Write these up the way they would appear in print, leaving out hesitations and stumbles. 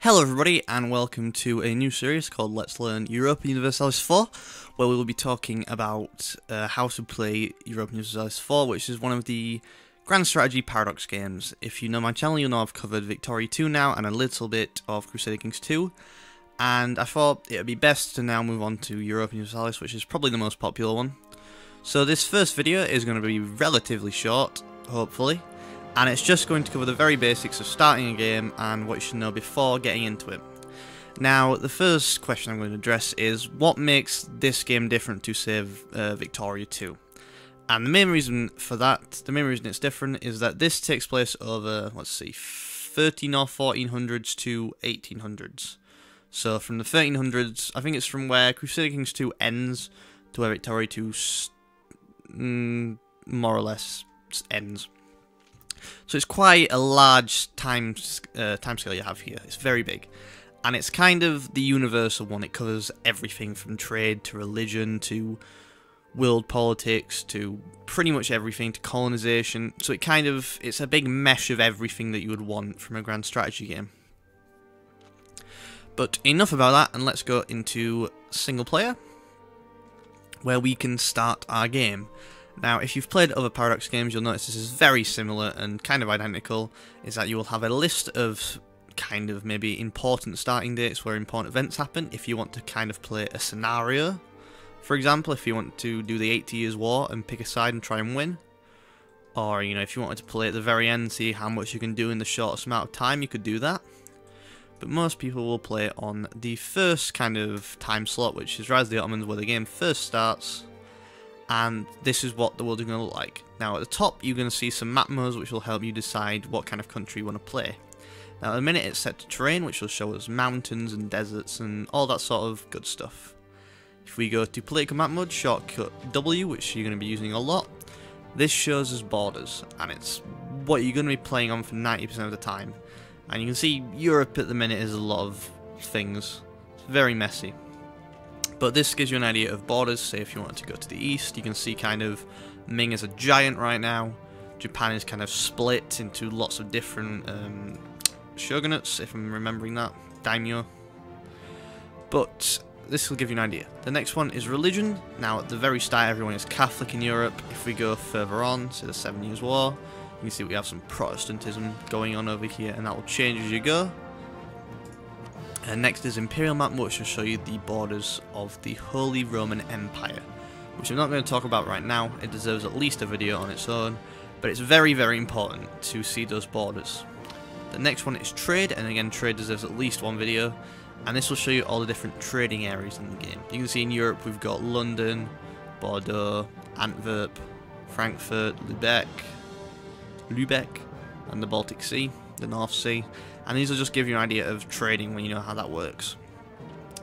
Hello everybody and welcome to a new series called Let's Learn Europa Universalis 4, where we will be talking about how to play Europa Universalis 4, which is one of the Grand Strategy Paradox games. If you know my channel, you'll know I've covered Victoria 2 now and a little bit of Crusader Kings 2, and I thought it would be best to now move on to Europa Universalis, which is probably the most popular one. So this first video is going to be relatively short, hopefully. And it's just going to cover the very basics of starting a game and what you should know before getting into it. Now, the first question I'm going to address is what makes this game different to, say, Victoria 2? And the main reason for that, the main reason it's different, is that this takes place over, let's see, 13 or 1400s to 1800s. So from the 1300s, I think it's from where Crusader Kings 2 ends to where Victoria 2 more or less ends. So it's quite a large time scale you have here. It's very big. And it's kind of the universal one. It covers everything from trade to religion to world politics to pretty much everything to colonization. So it's a big mesh of everything that you would want from a grand strategy game. But enough about that, and let's go into single player, where we can start our game. Now, if you've played other Paradox games, you'll notice this is very similar and kind of identical, is that you will have a list of kind of maybe important starting dates where important events happen. If you want to kind of play a scenario, for example, if you want to do the 80 Years' War and pick a side and try and win, or, you know, if you wanted to play at the very end, see how much you can do in the shortest amount of time, you could do that. But most people will play on the first kind of time slot, which is Rise of the Ottomans, where the game first starts. And this is what the world is going to look like. Now at the top you're going to see some map modes which will help you decide what kind of country you want to play. Now at the minute it's set to terrain, which will show us mountains and deserts and all that sort of good stuff. If we go to political map mode, shortcut W, which you're going to be using a lot, this shows us borders, and it's what you're going to be playing on for 90% of the time. And you can see Europe at the minute is a lot of things. It's very messy. But this gives you an idea of borders. Say if you wanted to go to the east, you can see kind of Ming is a giant right now. Japan is kind of split into lots of different shogunates, if I'm remembering that, daimyo. But this will give you an idea. The next one is religion. Now at the very start everyone is Catholic in Europe. If we go further on, say the 7 Years' War, you can see we have some Protestantism going on over here, and that will change as you go. And next is Imperial map, which will show you the borders of the Holy Roman Empire, which I'm not going to talk about right now. It deserves at least a video on its own, but it's very, very important to see those borders. The next one is trade, and again trade deserves at least one video, and this will show you all the different trading areas in the game. You can see in Europe we've got London, Bordeaux, Antwerp, Frankfurt, Lübeck, and the Baltic Sea, the North Sea. And these will just give you an idea of trading when you know how that works.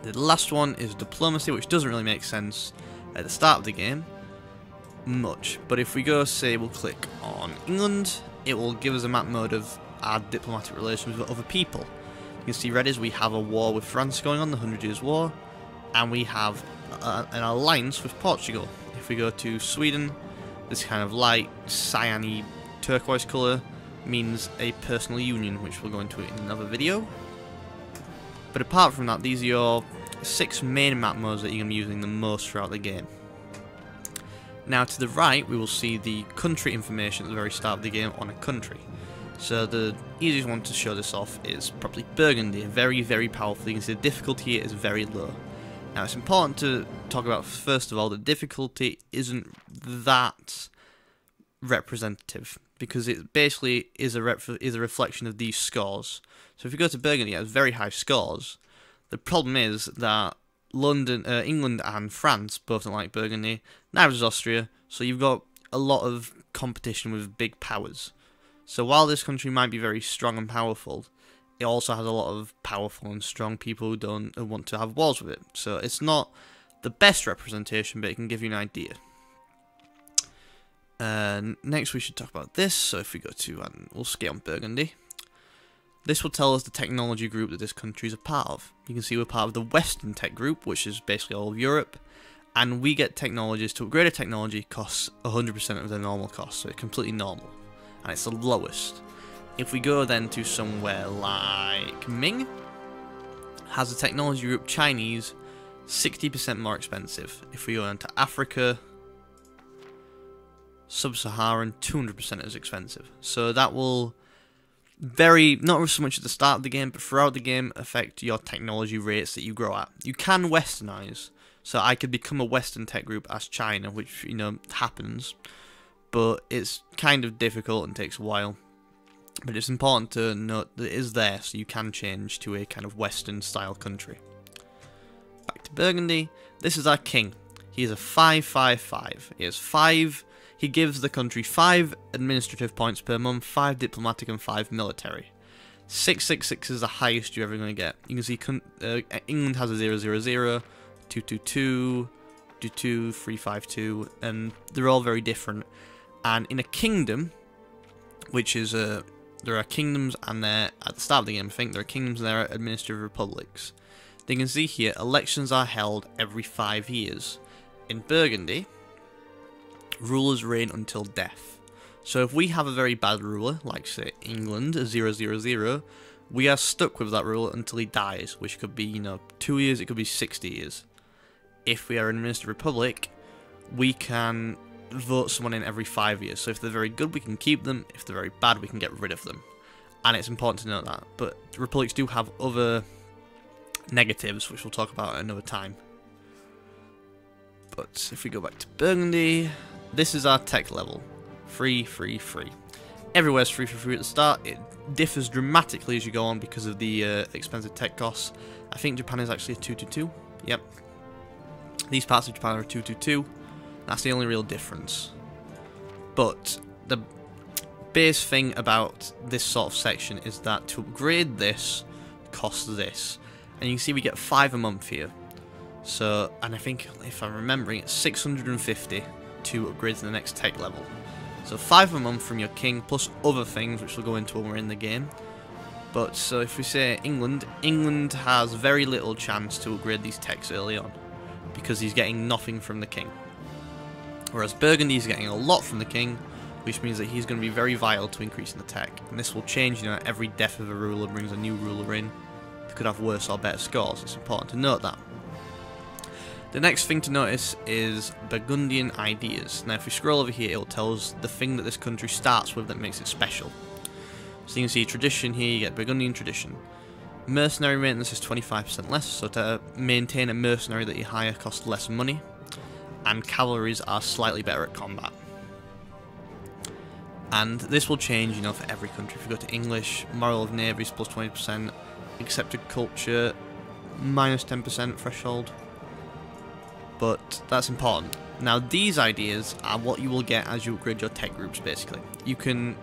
The last one is diplomacy, which doesn't really make sense at the start of the game much. But if we go, say, we'll click on England, it will give us a map mode of our diplomatic relations with other people. You can see red is we have a war with France going on, the 100 Years' War, and we have an alliance with Portugal. If we go to Sweden, this kind of light, cyany, turquoise colour means a personal union, which we'll go into in another video. But apart from that, these are your 6 main map modes that you're going to be using the most throughout the game. Now to the right we will see the country information at the very start of the game on a country. So the easiest one to show this off is probably Burgundy, very, very powerful. You can see the difficulty here is very low. Now it's important to talk about, first of all, the difficulty isn't that representative, because it basically is a reflection of these scores. So if you go to Burgundy, it has very high scores. The problem is that England and France both don't like Burgundy, neither does Austria, so you've got a lot of competition with big powers. So while this country might be very strong and powerful, it also has a lot of powerful and strong people who want to have wars with it. So it's not the best representation, but it can give you an idea. Next we should talk about this. So if we go to, we'll skip on Burgundy. This will tell us the technology group that this country is a part of. You can see we're part of the Western Tech Group, which is basically all of Europe, and we get technologies. To upgrade a technology costs 100% of the normal cost, so it's completely normal, and it's the lowest. If we go then to somewhere like Ming, has a technology group Chinese 60% more expensive. If we go into Africa, Sub-Saharan 200% as expensive. So that will not so much at the start of the game, but throughout the game affect your technology rates that you grow at. You can westernize, so I could become a Western tech group as China, which, you know, happens, but it's kind of difficult and takes a while. But it's important to note that it is there, so you can change to a kind of Western style country. Back to Burgundy. This is our king. He is a 5-5-5. He has 5. He gives the country 5 administrative points per month, 5 diplomatic and 5 military. 6-6-6 is the highest you're ever going to get. You can see England has a 0-0-0, 2-2-2, 2-2, 3-5-2, and they're all very different. And in a kingdom, which is there are kingdoms, and they're at the start of the game, I think there are kingdoms and there are administrative republics. You can see here, elections are held every 5 years. In Burgundy, rulers reign until death. So if we have a very bad ruler, like say England, 0-0-0, we are stuck with that ruler until he dies, which could be, you know, 2 years, it could be 60 years. If we are an administrative republic, we can vote someone in every 5 years. So if they're very good, we can keep them. If they're very bad, we can get rid of them. And it's important to note that. But republics do have other negatives, which we'll talk about at another time. But if we go back to Burgundy, this is our tech level. 3, 3, 3. Everywhere's 3, 3, 3 at the start. It differs dramatically as you go on because of the expensive tech costs. I think Japan is actually a 2-2-2. Yep. These parts of Japan are a 2-2-2. That's the only real difference. But the base thing about this sort of section is that to upgrade this costs this. And you can see we get 5 a month here. So, and I think, if I'm remembering, it's 650 to upgrade to the next tech level. So 5 a month from your king, plus other things, which we'll go into when we're in the game. But, so if we say England, England has very little chance to upgrade these techs early on, because he's getting nothing from the king. Whereas Burgundy is getting a lot from the king, which means that he's going to be very vital to increasing the tech. And this will change, you know, every death of a ruler brings a new ruler in. They could have worse or better scores. It's important to note that. The next thing to notice is Burgundian ideas. Now if we scroll over here, it will tell us the thing that this country starts with that makes it special. So you can see tradition here, you get Burgundian tradition. Mercenary maintenance is 25% less, so to maintain a mercenary that you hire costs less money. And cavalries are slightly better at combat. And this will change, you know, for every country. If you go to English, moral of navies plus 20%, accepted culture minus 10% threshold. But that's important. Now these ideas are what you will get as you upgrade your tech groups, basically. You can...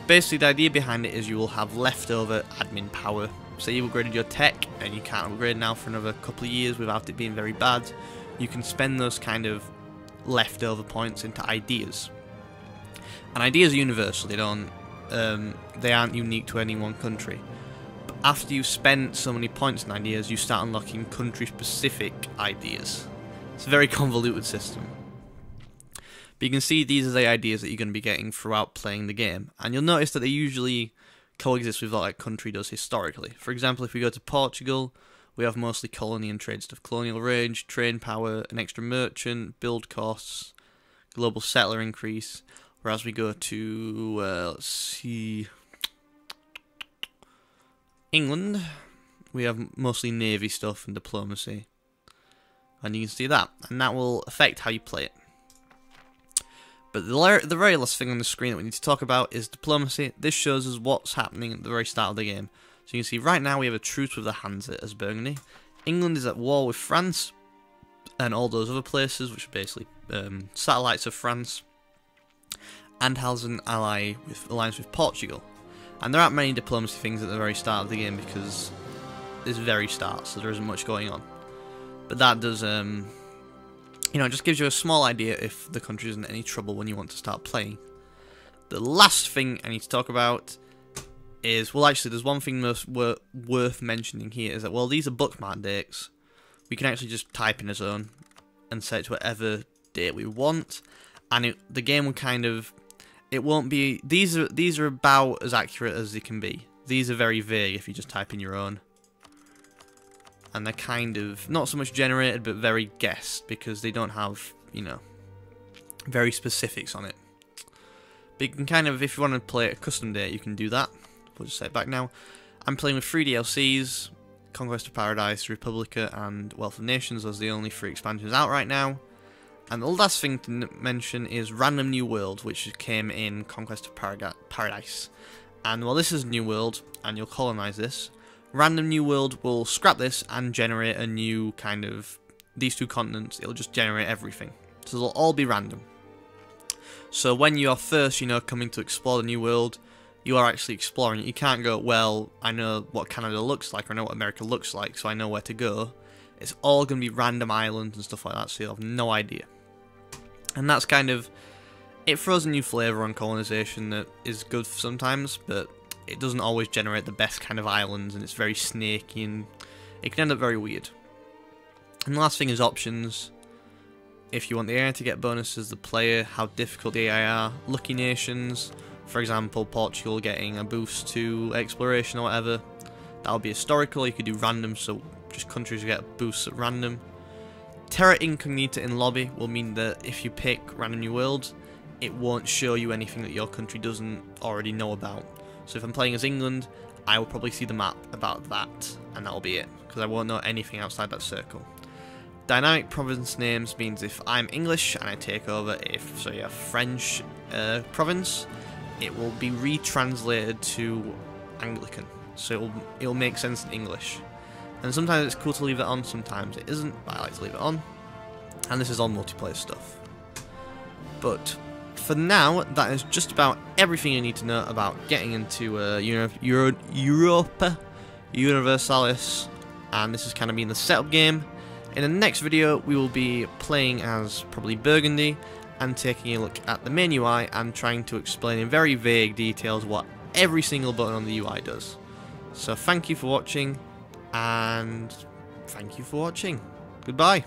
Basically the idea behind it is you will have leftover admin power. Say you upgraded your tech and you can't upgrade now for another couple of years without it being very bad. You can spend those kind of leftover points into ideas. And ideas are universal, they aren't unique to any one country. But after you've spent so many points in ideas, you start unlocking country-specific ideas. It's a very convoluted system. But you can see these are the ideas that you're going to be getting throughout playing the game. And you'll notice that they usually coexist with what that country does historically. For example, if we go to Portugal, we have mostly colony and trade stuff. Colonial range, trade power, an extra merchant, build costs, global settler increase. Whereas we go to, let's see, England, we have mostly navy stuff and diplomacy. And you can see that. And that will affect how you play it. But the very last thing on the screen that we need to talk about is diplomacy. This shows us what's happening at the very start of the game. So you can see right now we have a truce with the Hanse as Burgundy. England is at war with France and all those other places, which are basically satellites of France, and has an alliance with Portugal. And there aren't many diplomacy things at the very start of the game because it's very start, so there isn't much going on. But that does, you know, it just gives you a small idea if the country is in any trouble when you want to start playing. The last thing I need to talk about is, well, actually, there's one thing worth mentioning here is that, well, these are bookmark dates. We can actually just type in a zone and set it to whatever date we want, and the game will kind of, it won't be, these are about as accurate as they can be. These are very vague if you just type in your own. and they're kind of not so much generated but very guessed because they don't have, you know, very specifics on it. But you can kind of, if you want to play a custom date, you can do that. We'll just set it back now. I'm playing with 3 DLCs, Conquest of Paradise, Republica, and Wealth of Nations. Those are the only 3 expansions out right now. And the last thing to mention is Random New World, which came in Conquest of Paradise. And while this is New World, and you'll colonize this, Random New World will scrap this and generate a new kind of, these 2 continents, it'll just generate everything. So they'll all be random. So when you're first, you know, coming to explore the New World, you are actually exploring it. You can't go, well, I know what Canada looks like, or I know what America looks like, so I know where to go. It's all going to be random islands and stuff like that, so you'll have no idea. And that's kind of, it throws a new flavour on colonization that is good sometimes, but it doesn't always generate the best kind of islands, and it's very snaky, and it can end up very weird. And the last thing is options. If you want the AI to get bonuses, the player, how difficult the AI are, lucky nations, for example, Portugal getting a boost to exploration or whatever. That'll be historical. You could do random, so just countries get boosts at random. Terra Incognita in lobby will mean that if you pick Random New World, it won't show you anything that your country doesn't already know about. So if I'm playing as England, I will probably see the map about that, and that'll be it, because I won't know anything outside that circle. Dynamic province names means if I'm English and I take over a French province, it will be retranslated to Anglican, so it'll make sense in English. And sometimes it's cool to leave it on, sometimes it isn't, but I like to leave it on. And this is all multiplayer stuff. But for now, that is just about everything you need to know about getting into Europa Universalis, and this has kind of been the setup game. In the next video, we will be playing as probably Burgundy and taking a look at the main UI and trying to explain in very vague details what every single button on the UI does. So thank you for watching, and thank you for watching. Goodbye.